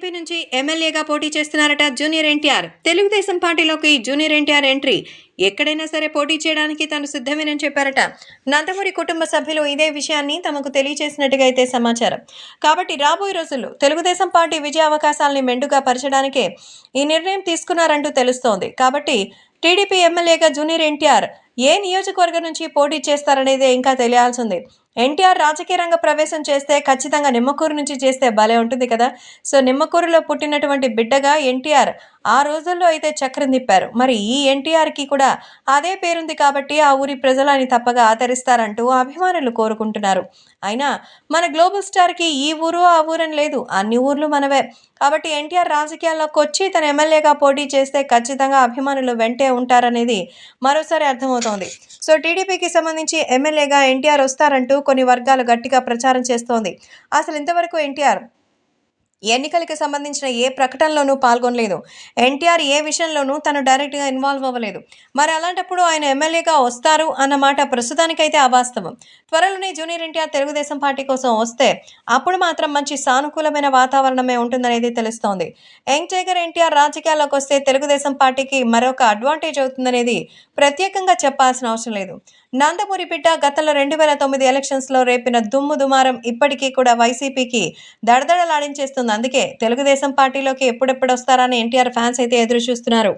TDP నుంచి ఎమ్మెల్యేగా పోటీ చేస్తున్నారట జూనియర్ ఎన్టీఆర్. తెలుగుదేశం పార్టీలోకి జూనియర్ ఎన్టీఆర్ ఎంట్రీ. ఎక్కడైనా సరే పోటీ చేయడానికి తాను సిద్ధమేనని చెప్పారట. నందమూరి కుటుంబ సభ్యులు ఇదే విషయాన్ని తమకు తెలియజేసినట్టుగా అయితే సమాచారం. కాబట్టి రాబోయే రోజుల్లో తెలుగుదేశం పార్టీ విజయ అవకాశాలని మెండుగా పరచడానికే ఈ నిర్ణయం తీసుకున్నారంటూ తెలుస్తోంది. కాబట్టి టీడీపీ ఎమ్మెల్యేగా జూనియర్ ఎన్టీఆర్ ఏ నియోజకవర్గం నుంచి పోటీ చేస్తారనేదే ఇంకా తెలియాల్సింది. ఎన్టీఆర్ రాజకీయ రంగ ప్రవేశం చేస్తే ఖచ్చితంగా నిమ్మకూరు నుంచి చేస్తే భలే ఉంటుంది కదా. సో నిమ్మకూరులో పుట్టినటువంటి బిడ్డగా ఎన్టీఆర్ ఆ రోజుల్లో అయితే చక్రం తిప్పారు. మరి ఈ ఎన్టీఆర్కి కూడా అదే పేరుంది కాబట్టి ఆ ఊరి ప్రజలు ఆయన తప్పగా ఆదరిస్తారంటూ అభిమానులు కోరుకుంటున్నారు. అయినా మన గ్లోబల్ స్టార్కి ఈ ఊరు ఆ ఊరని లేదు, అన్ని ఊర్లు మనవే. కాబట్టి ఎన్టీఆర్ రాజకీయాల్లోకి వచ్చి తన ఎమ్మెల్యేగా పోటీ చేస్తే ఖచ్చితంగా అభిమానులు వెంటే ఉంటారనేది మరోసారి అర్థమవుతోంది. సో టీడీపీకి సంబంధించి ఎమ్మెల్యేగా ఎన్టీఆర్ వస్తారంటూ కొన్ని వర్గాలు గట్టిగా ప్రచారం చేస్తోంది. అసలు ఇంతవరకు ఎన్టీఆర్ ఎన్నికలకు సంబంధించిన ఏ ప్రకటనలోనూ పాల్గొనలేదు. ఎన్టీఆర్ ఏ విషయంలోనూ తను డైరెక్ట్గా ఇన్వాల్వ్ అవ్వలేదు. మరి అలాంటప్పుడు ఆయన ఎమ్మెల్యేగా వస్తారు అన్నమాట ప్రస్తుతానికైతే అవాస్తవం. త్వరలోనే జూనియర్ ఎన్టీఆర్ తెలుగుదేశం పార్టీ కోసం వస్తే అప్పుడు మాత్రం మంచి సానుకూలమైన వాతావరణమే ఉంటుందనేది తెలుస్తోంది. యంగ్ టైగర్ ఎన్టీఆర్ రాజకీయాల్లోకి వస్తే తెలుగుదేశం పార్టీకి మరొక అడ్వాంటేజ్ అవుతుందనేది ప్రత్యేకంగా చెప్పాల్సిన అవసరం లేదు. నందమూరి బిడ్డ గతంలో 2009 ఎలక్షన్స్లో రేపిన దుమ్ము దుమారం ఇప్పటికీ కూడా వైసీపీకి దడదడలాడించేస్తుంది. అందుకే తెలుగుదేశం పార్టీలోకి ఎప్పుడెప్పుడు వస్తారని ఎన్టీఆర్ ఫ్యాన్స్ అయితే ఎదురు చూస్తున్నారు.